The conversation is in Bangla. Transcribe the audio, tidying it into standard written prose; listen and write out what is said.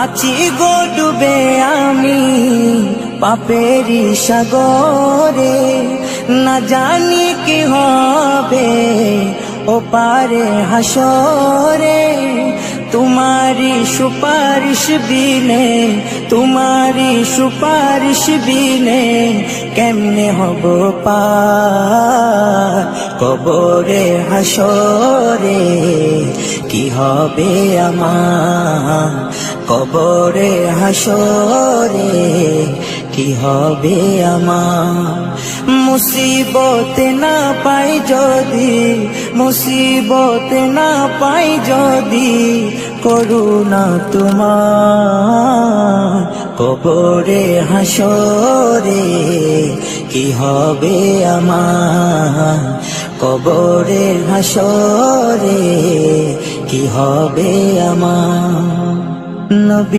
আছি গো ডুবে আমি পাপেরি সাগরে, না জানি কি হবে ও পারে হাসরে। তোমারি সুপারিশ বিনে, তোমারি সুপারিশ বিনে কেমনে হব পার কবরে হাসরে। কি হবে আমার কবরে হাসরে, কি হবে আমার। মুসিবতে না পাই যদি, মুসিবতে না পাই যদি করুণা তোমার কবরে হাসরে। কি হবে আমার কবরে হাসরে, কি হবে আমার। নবী